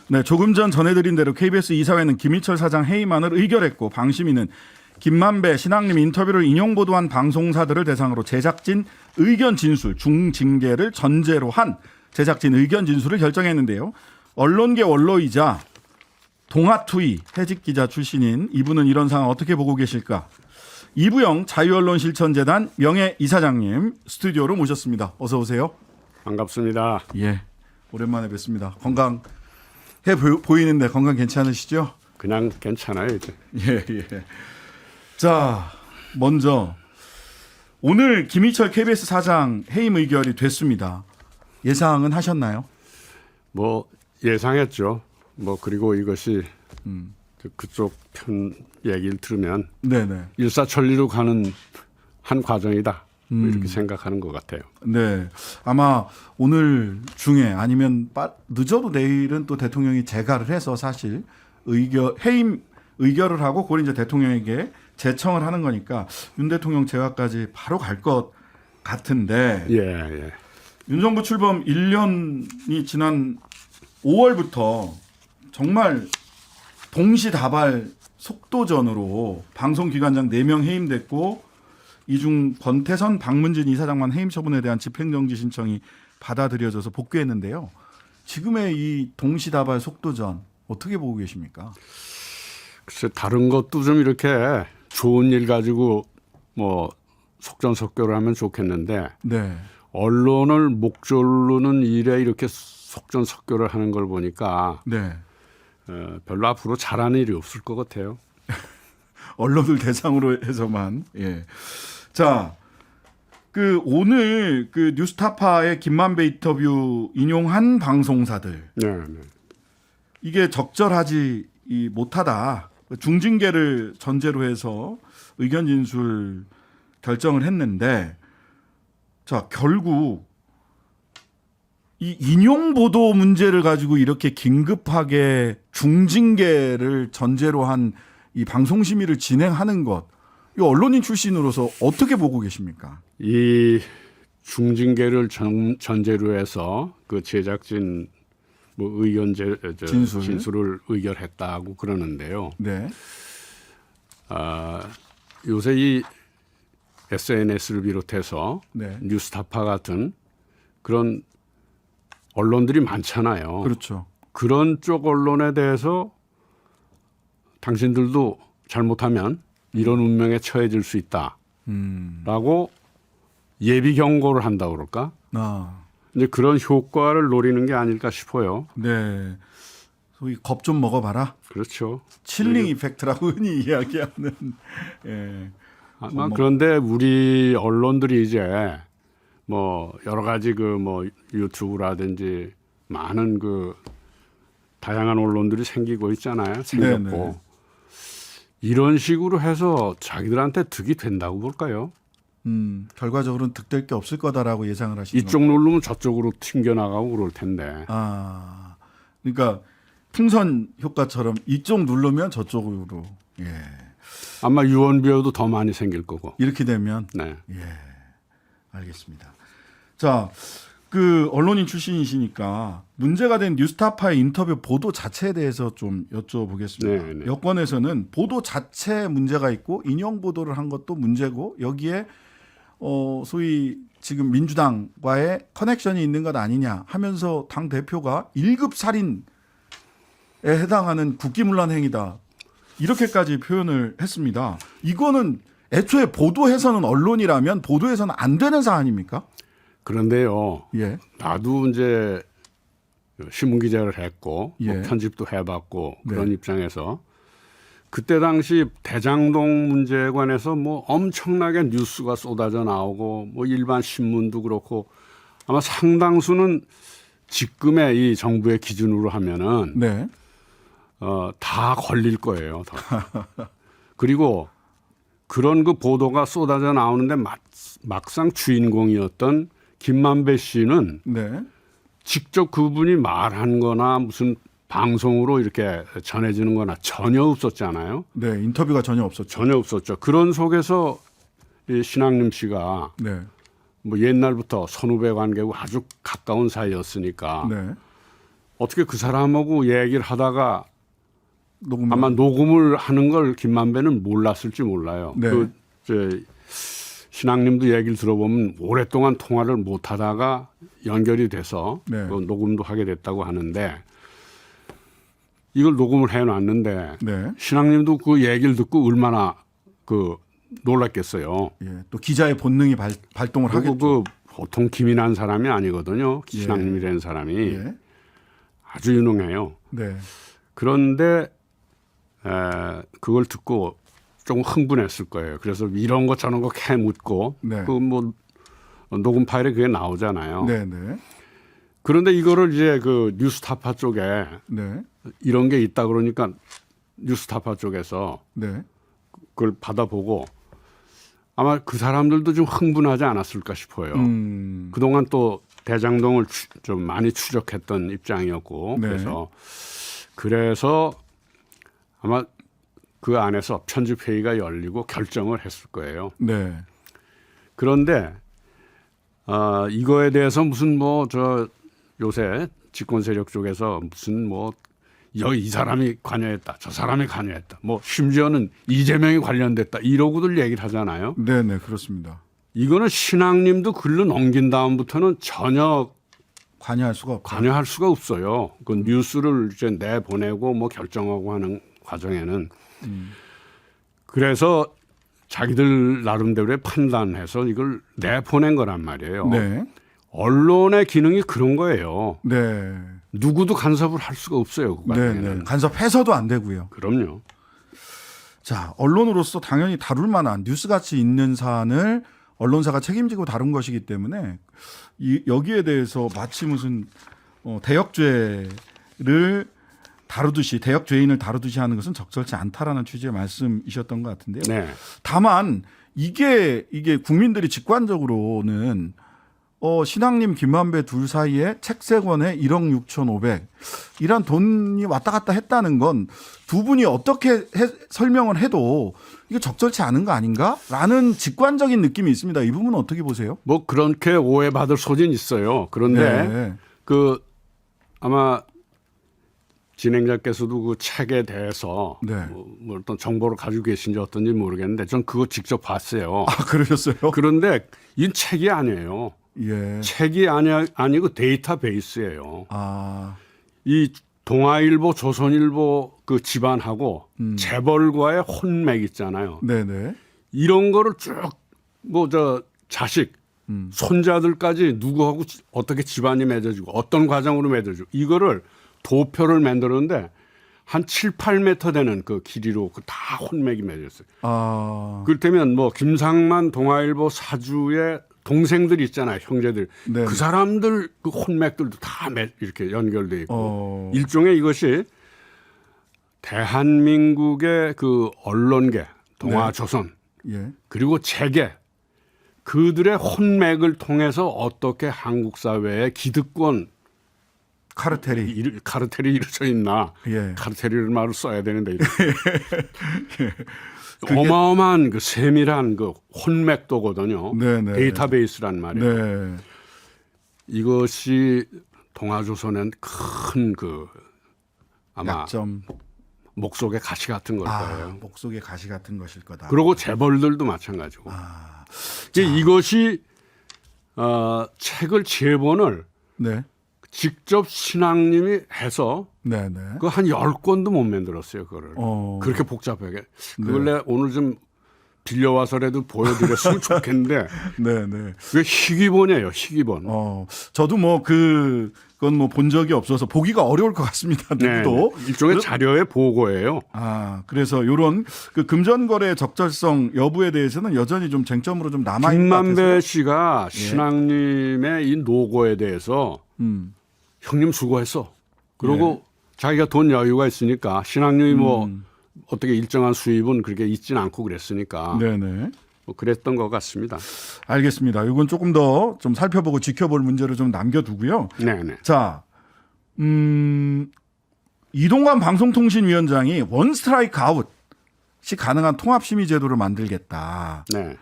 네, 조금 전 전해드린 대로 KBS 이사회는 김희철 사장 해임안을 의결했고 방심위는 김만배 신앙님 인터뷰를 인용 보도한 방송사들을 대상으로 제작진 의견 진술 중징계를 전제로 한 제작진 의견 진술을 결정했는데요. 언론계 원로이자 동아투이 해직 기자 출신인 이분은 이런 상황 어떻게 보고 계실까? 이부영 자유언론실천재단 명예 이사장님 스튜디오로 모셨습니다. 어서 오세요. 반갑습니다. 예, 오랜만에 뵙습니다. 건강해 보이는데 건강 괜찮으시죠? 그냥 괜찮아요. 이제. 예. 자, 먼저 오늘 김희철 KBS 사장 해임 의결이 됐습니다. 예상은 하셨나요? 뭐 예상했죠. 뭐 그리고 이것이 그쪽 편 얘기를 들으면 네네. 일사천리로 가는 한 과정이다. 이렇게 생각하는 것 같아요. 네, 아마 오늘 중에 아니면 늦어도 내일은 또 대통령이 재가를 해서 사실 해임 의결을 하고 그걸 이제 대통령에게 제청을 하는 거니까 윤 대통령 재가까지 바로 갈 것 같은데. 예. 윤 정부 출범 1년이 지난 5월부터 정말 동시다발 속도전으로 방송기관장 4명 해임됐고 이중 권태선 박문진 이사장만 해임 처분에 대한 집행정지 신청이 받아들여져서 복귀했는데요. 지금의 이 동시다발 속도전 어떻게 보고 계십니까? 글쎄 다른 것도 좀 이렇게 좋은 일 가지고 뭐 속전속결을 하면 좋겠는데 네. 언론을 목졸르는 일에 이렇게 속전속결을 하는 걸 보니까 네. 별로 앞으로 잘하는 일이 없을 것 같아요. 언론을 대상으로 해서만. 예. 자, 오늘 뉴스타파의 김만배 인터뷰 인용한 방송사들. 네. 이게 적절하지 못하다. 중징계를 전제로 해서 의견 진술 결정을 했는데, 자, 결국 이 인용 보도 문제를 가지고 이렇게 긴급하게 중징계를 전제로 한 이 방송 심의를 진행하는 것, 이 언론인 출신으로서 어떻게 보고 계십니까? 이 중징계를 전제로 해서 그 제작진 뭐 의견 진술을 의결했다고 그러는데요. 네. 요새 이 SNS를 비롯해서 네. 뉴스타파 같은 그런 언론들이 많잖아요. 그렇죠. 그런 쪽 언론에 대해서 당신들도 잘못하면 이런 운명에 처해질 수 있다라고 예비 경고를 한다고 그럴까? 이제 그런 효과를 노리는 게 아닐까 싶어요. 네. 소위 겁 좀 먹어봐라. 그렇죠. 칠링 이펙트라고 흔히 이야기하는. 예. 아마 그런데 우리 언론들이 이제 뭐 여러 가지 뭐 유튜브라든지 많은 다양한 언론들이 생기고 있잖아요. 생겼고. 네네. 이런 식으로 해서 자기들한테 득이 된다고 볼까요? 결과적으로는 득될 게 없을 거다라고 예상을 하시는 이쪽 누르면 저쪽으로 튕겨나가고 그럴 텐데. 그러니까 풍선 효과처럼 이쪽 누르면 저쪽으로. 예. 아마 유언비어도 더 많이 생길 거고. 이렇게 되면. 네. 예. 알겠습니다. 자, 언론인 출신이시니까 문제가 된 뉴스타파의 인터뷰 보도 자체에 대해서 좀 여쭤보겠습니다. 네네. 여권에서는 보도 자체에 문제가 있고 인용 보도를 한 것도 문제고 여기에 소위 지금 민주당과의 커넥션이 있는 것 아니냐 하면서 당 대표가 1급 살인에 해당하는 국기문란 행위다. 이렇게까지 표현을 했습니다. 이거는 애초에 보도해서는 언론이라면 보도해서는 안 되는 사안입니까? 그런데요. 예. 나도 이제 신문 기자를 했고 예. 뭐 편집도 해봤고 네. 그런 입장에서 그때 당시 대장동 문제에 관해서 뭐 엄청나게 뉴스가 쏟아져 나오고 뭐 일반 신문도 그렇고 아마 상당수는 지금의 이 정부의 기준으로 하면은 네. 다 걸릴 거예요. 그리고 그런 보도가 쏟아져 나오는데 막상 주인공이었던 김만배 씨는 네. 직접 그분이 말한 거나 무슨 방송으로 이렇게 전해지는 거나 전혀 없었잖아요. 네, 인터뷰가 전혀 없었죠. 전혀 없었죠. 그런 속에서 이 신앙림 씨가 네. 뭐 옛날부터 선후배 관계고 아주 가까운 사이였으니까 네. 어떻게 그 사람하고 얘기를 하다가 녹음 아마 녹음을 하는 걸 김만배는 몰랐을지 몰라요. 네. 신앙님도 얘기를 들어보면 오랫동안 통화를 못 하다가 연결이 돼서 네. 그 녹음도 하게 됐다고 하는데 이걸 녹음을 해놨는데 네. 신앙님도 그 얘기를 듣고 얼마나 그 놀랐겠어요. 예, 또 기자의 본능이 발동을 그리고 하겠죠. 그 보통 기민한 사람이 아니거든요. 예. 신앙님이라는 사람이 예. 아주 유능해요. 네. 그런데 그걸 듣고 좀 흥분했을 거예요. 그래서 이런 거 저런 거 캐묻고 네. 그 뭐 녹음 파일에 그게 나오잖아요. 네, 네. 그런데 이거를 이제 그 뉴스타파 쪽에 네. 이런 게 있다 그러니까 뉴스타파 쪽에서 네. 그걸 받아보고 아마 그 사람들도 좀 흥분하지 않았을까 싶어요. 그동안 또 대장동을 좀 많이 추적했던 입장이었고 네. 그래서 아마 그 안에서 편집회의가 열리고 결정을 했을 거예요. 네. 그런데 이거에 대해서 무슨 뭐 저 요새 집권 세력 쪽에서 무슨 뭐 이 사람이 관여했다, 저 사람이 관여했다, 뭐 심지어는 이재명이 관련됐다 이러고들 얘기를 하잖아요. 네, 네, 그렇습니다. 이거는 신앙님도 글로 넘긴 다음부터는 전혀 관여할 수가 없고. 관여할 수가 없어요. 그 뉴스를 이제 내보내고 뭐 결정하고 하는 과정에는 그래서 자기들 나름대로의 판단해서 이걸 내보낸 거란 말이에요. 네. 언론의 기능이 그런 거예요. 네. 누구도 간섭을 할 수가 없어요. 그 네, 과정에는. 네. 간섭해서도 안 되고요. 그럼요. 자, 언론으로서 당연히 다룰 만한 뉴스같이 있는 사안을 언론사가 책임지고 다룬 것이기 때문에 여기에 대해서 마치 무슨 대역죄를 다루듯이 대역죄인을 다루듯이 하는 것은 적절치 않다라는 취지의 말씀이셨던 것 같은데요. 네. 다만 이게 국민들이 직관적으로는 신앙님 김만배 둘 사이에 책 3권에 1억 6,500 이란 돈이 왔다 갔다 했다는 건 두 분이 어떻게 설명을 해도 이게 적절치 않은 거 아닌가라는 직관적인 느낌이 있습니다. 이 부분은 어떻게 보세요? 뭐 그렇게 오해받을 소진 있어요. 그런데 네. 그 아마 진행자께서도 그 책에 대해서 네. 뭐 어떤 정보를 가지고 계신지 어떤지 모르겠는데 전 그거 직접 봤어요. 아, 그러셨어요? 그런데 이 책이 아니에요. 예. 책이 아니고 데이터베이스예요. 아, 이 동아일보, 조선일보 그 집안하고 재벌과의 혼맥 있잖아요. 네네. 이런 거를 쭉 뭐 저 자식, 손자들까지 누구하고 어떻게 집안이 맺어지고 어떤 과정으로 맺어지고 이거를 도표를 만들었는데 한 7, 8m 되는 그 길이로 그 다 혼맥이 맺었어요. 아, 그렇다면 뭐 김상만 동아일보 사주의 동생들 있잖아요, 형제들. 네. 그 사람들 그 혼맥들도 다 이렇게 연결돼 있고 일종의 이것이 대한민국의 그 언론계, 동아조선 예. 그리고 재계 그들의 혼맥을 통해서 어떻게 한국 사회의 기득권 카르텔이 이루어져 있나? 예. 카르텔이라는 말을 써야 되는데 어마어마한 그 세밀한 그 혼맥도거든요. 네네. 데이터베이스란 말이에요. 네. 이것이 동아조선은 큰 그 아마 약점. 목 속의 가시 같은 걸 거예요. 목 속의 가시 같은 것일 거다. 그리고 재벌들도 마찬가지고. 아, 이것이 책을 제본을 네. 직접 신앙님이 해서 네네. 그 한 10권도 못 만들었어요. 그거를. 그렇게 복잡하게. 그걸 네. 내가 오늘 좀 빌려와서라도 보여드렸으면 좋겠는데 네네. 그게 희귀본이에요. 희귀본. 저도 뭐 그건 뭐 본 적이 없어서 보기가 어려울 것 같습니다. 누구도. 네. 일종의 자료의 보고예요. 그래서 이런 그 금전거래 적절성 여부에 대해서는 여전히 좀 쟁점으로 좀 남아 있는 것 같아서. 김만배 씨가 신앙님의 이 노고에 대해서 형님 수고했어. 그리고 자기가 돈 여유가 있으니까 신앙님이 뭐 어떻게 일정한 수입은 그렇게 있지는 않고 그랬으니까 네네. 뭐 그랬던 것 같습니다. 알겠습니다. 이건 조금 더 좀 살펴보고 지켜볼 문제를 좀 남겨두고요. 네네. 자, 이동관 방송통신위원장이 원 스트라이크 아웃이 가능한 통합심의제도를 만들겠다. 네.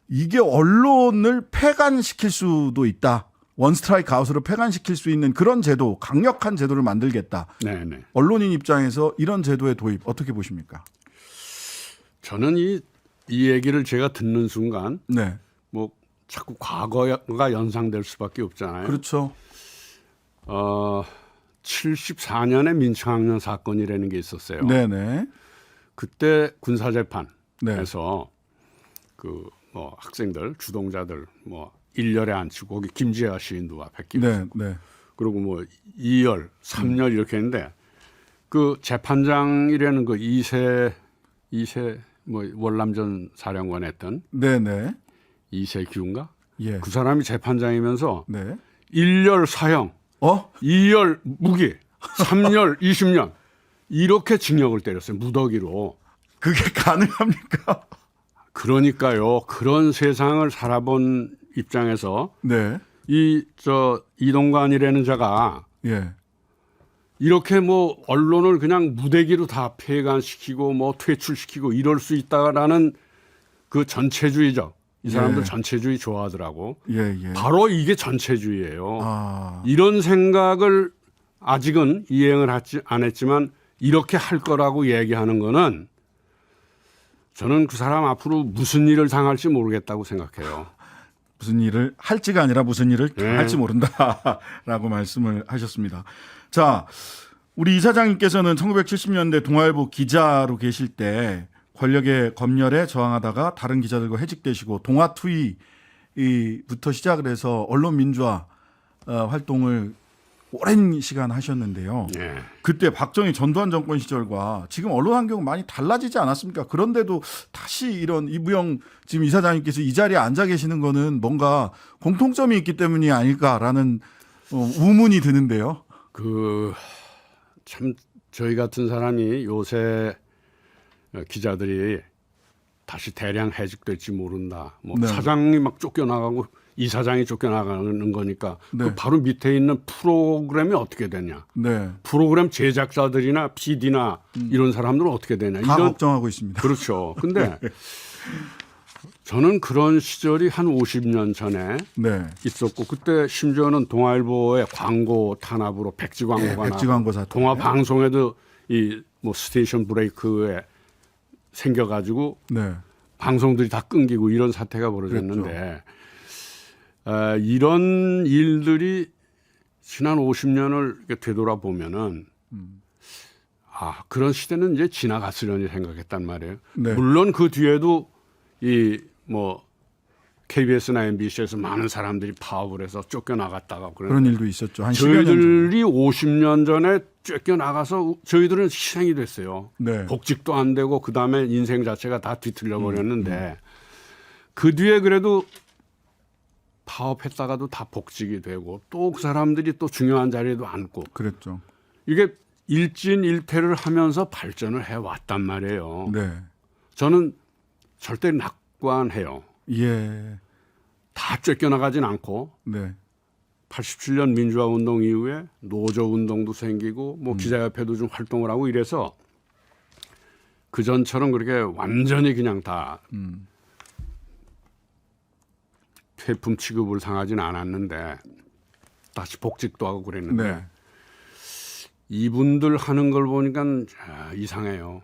이게 언론을 폐간시킬 수도 있다. 원스트라이크 아웃으로 폐간시킬 수 있는 그런 제도, 강력한 제도를 만들겠다. 네네. 언론인 입장에서 이런 제도의 도입 어떻게 보십니까? 저는 이 얘기를 제가 듣는 순간 네, 뭐 자꾸 과거가 연상될 수밖에 없잖아요. 그렇죠. 74년에 민청학년 사건이라는 게 있었어요. 네네. 그때 군사재판에서 네. 그 뭐 학생들, 주동자들 뭐 1열에 앉히고 거기 김지아 시인도 앞에 네, 네. 그리고 뭐 2열, 3열 이렇게 했는데 그 재판장이라는 그 이세 뭐 월남전 사령관 했던 네네. 이세규인가? 예. 그 사람이 재판장이면서 네. 1열 사형, 2열 무기, 3열 20년 이렇게 징역을 때렸어요. 무더기로. 그게 가능합니까? 그러니까요. 그런 세상을 살아본 입장에서 네. 이동관이라는 자가 예. 이렇게 뭐 언론을 그냥 무대기로 다 폐간시키고 뭐 퇴출시키고 이럴 수 있다라는 그 전체주의적 이 사람들 예. 전체주의 좋아하더라고. 예, 예. 바로 이게 전체주의예요. 아. 이런 생각을 아직은 이행을 안 했지만 이렇게 할 거라고 얘기하는 거는 저는 그 사람 앞으로 무슨 일을 당할지 모르겠다고 생각해요. 무슨 일을 할지가 아니라 무슨 일을 네. 할지 모른다라고 말씀을 하셨습니다. 자, 우리 이사장님께서는 1970년대 동아일보 기자로 계실 때 권력의 검열에 저항하다가 다른 기자들과 해직되시고 동아투위부터 시작을 해서 언론 민주화 활동을 오랜 시간 하셨는데요. 예. 그때 박정희 전두환 정권 시절과 지금 언론 환경은 많이 달라지지 않았습니까? 그런데도 다시 이런 이부영 지금 이사장님께서 이 자리에 앉아 계시는 거는 뭔가 공통점이 있기 때문이 아닐까라는 우문이 드는데요. 참 저희 같은 사람이 요새 기자들이 다시 대량 해직될지 모른다. 뭐 네. 사장이 막 쫓겨나가고 이사장이 쫓겨나가는 거니까 네. 그 바로 밑에 있는 프로그램이 어떻게 되냐. 네. 프로그램 제작자들이나 PD나 이런 사람들은 어떻게 되냐. 다 이런 걱정하고 있습니다. 그렇죠. 근데 저는 그런 시절이 한 50년 전에 네. 있었고 그때 심지어는 동아일보의 광고 탄압으로 백지 광고가 백지 나고 광고 사태. 동아 방송에도 이 뭐 스테이션 브레이크에 생겨가지고 네. 방송들이 다 끊기고 이런 사태가 벌어졌는데 이런 일들이 지난 50년을 이렇게 되돌아보면은 그런 시대는 이제 지나갔으려니 생각했단 말이에요. 네. 물론 그 뒤에도 이 뭐 KBS나 MBC에서 많은 사람들이 파업을 해서 쫓겨나갔다가 그런 일도 있었죠. 한 10여 년 전에. 저희들이 50년 전에 쫓겨나가서 저희들은 희생이 됐어요. 네. 복직도 안 되고 그다음에 인생 자체가 다 뒤틀려 버렸는데 그 뒤에 그래도 파업했다가도 다 복직이 되고 또 그 사람들이 또 중요한 자리에도 앉고 그랬죠. 이게 일진일퇴를 하면서 발전을 해왔단 말이에요. 네. 저는 절대 낙관해요. 예. 다 쫓겨나가진 않고 네. 87년 민주화 운동 이후에 노조 운동도 생기고 뭐 기자협회도 좀 활동을 하고 이래서 그 전처럼 그렇게 완전히 그냥 다 퇴품 취급을 당하진 않았는데 다시 복직도 하고 그랬는데 네. 이분들 하는 걸 보니까 이상해요.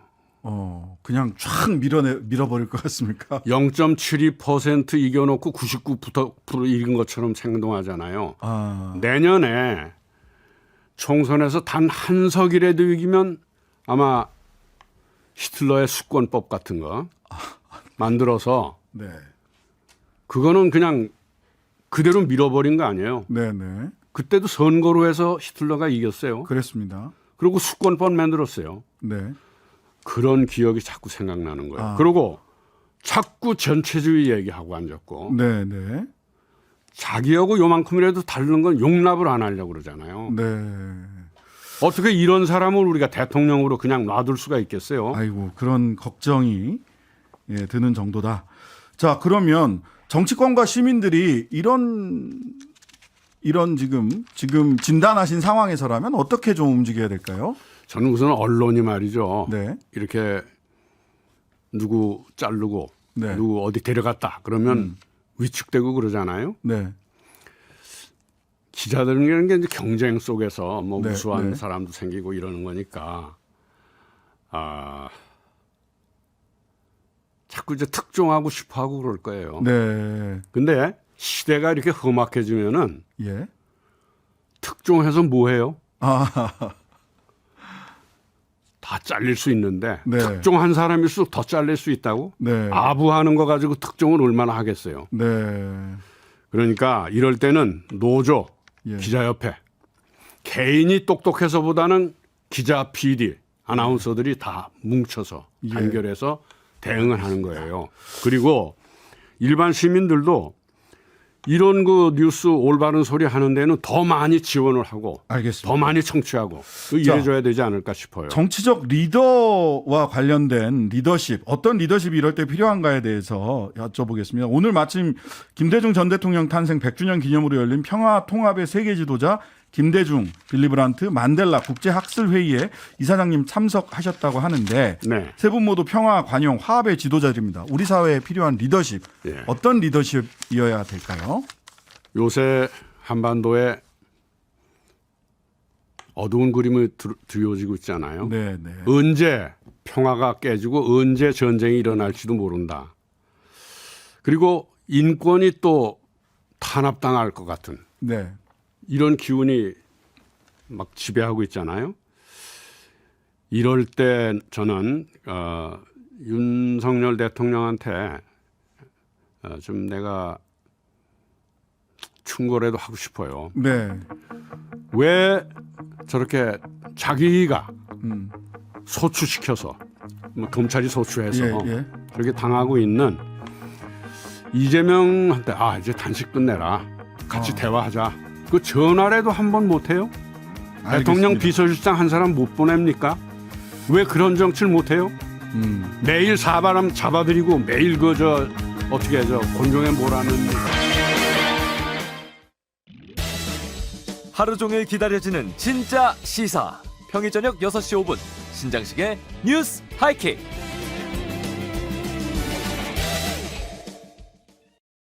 그냥 쫙 밀어버릴 것 같습니까? 0.72% 이겨놓고 99% 이긴 것처럼 행동하잖아요. 내년에 총선에서 단 한 석이라도 이기면 아마 히틀러의 수권법 같은 거 만들어서 네. 그거는 그냥 그대로 밀어버린 거 아니에요. 네네. 그때도 선거로 해서 히틀러가 이겼어요. 그랬습니다. 그리고 수권법 만들었어요. 네. 그런 기억이 자꾸 생각나는 거예요. 그리고 자꾸 전체주의 얘기하고 앉았고 네네. 자기하고 요만큼이라도 다른 건 용납을 안 하려고 그러잖아요. 네. 어떻게 이런 사람을 우리가 대통령으로 그냥 놔둘 수가 있겠어요? 아이고, 그런 걱정이 드는 정도다. 자, 그러면 정치권과 시민들이 이런 지금 진단하신 상황에서라면 어떻게 좀 움직여야 될까요? 저는 우선 언론이 말이죠. 네. 이렇게 누구 자르고 네. 누구 어디 데려갔다 그러면 위축되고 그러잖아요. 네. 기자들이라는 게 이제 경쟁 속에서 뭐 네, 우수한 네. 사람도 생기고 이러는 거니까 자꾸 이제 특종하고 싶어하고 그럴 거예요. 네. 근데 시대가 이렇게 험악해지면은 예. 특종해서 뭐 해요? 아, 다 잘릴 수 있는데 네. 특종한 사람일수록 더 잘릴 수 있다고? 네. 아부하는 거 가지고 특종을 얼마나 하겠어요. 네. 그러니까 이럴 때는 노조, 예. 기자협회, 개인이 똑똑해서보다는 기자, PD, 아나운서들이 다 뭉쳐서 예. 단결해서 대응을 하는 거예요. 그리고 일반 시민들도 이런 그 뉴스 올바른 소리 하는 데는 더 많이 지원을 하고 알겠습니다. 더 많이 청취하고 일해줘야 되지 않을까 싶어요. 정치적 리더와 관련된 리더십, 어떤 리더십이 이럴 때 필요한가에 대해서 여쭤보겠습니다. 오늘 마침 김대중 전 대통령 탄생 100주년 기념으로 열린 평화 통합의 세계 지도자 김대중, 빌리 브란트, 만델라 국제학술회의에 이사장님 참석하셨다고 하는데 네. 세 분 모두 평화, 관용, 화합의 지도자들입니다. 우리 사회에 필요한 리더십, 예. 어떤 리더십이어야 될까요? 요새 한반도에 어두운 그림이 드리워지고 있잖아요. 네, 네. 언제 평화가 깨지고 언제 전쟁이 일어날지도 모른다. 그리고 인권이 또 탄압당할 것 같은 네. 이런 기운이 막 지배하고 있잖아요. 이럴 때 저는 윤석열 대통령한테 좀 내가 충고라도 하고 싶어요. 네. 왜 저렇게 자기가 음. 소추시켜서 뭐 검찰이 소추해서 예, 예. 저렇게 당하고 있는 이재명한테 이제 단식 끝내라. 같이 대화하자. 그 전화라도 한 번 못해요? 대통령 비서실장 한 사람 못 보냅니까? 왜 그런 정치를 못해요? 매일 사바람 잡아들이고 매일 어떻게 곤종에 몰아넣는 하루 종일 기다려지는 진짜 시사. 평일 저녁 6시 5분 신장식의 뉴스 하이킥.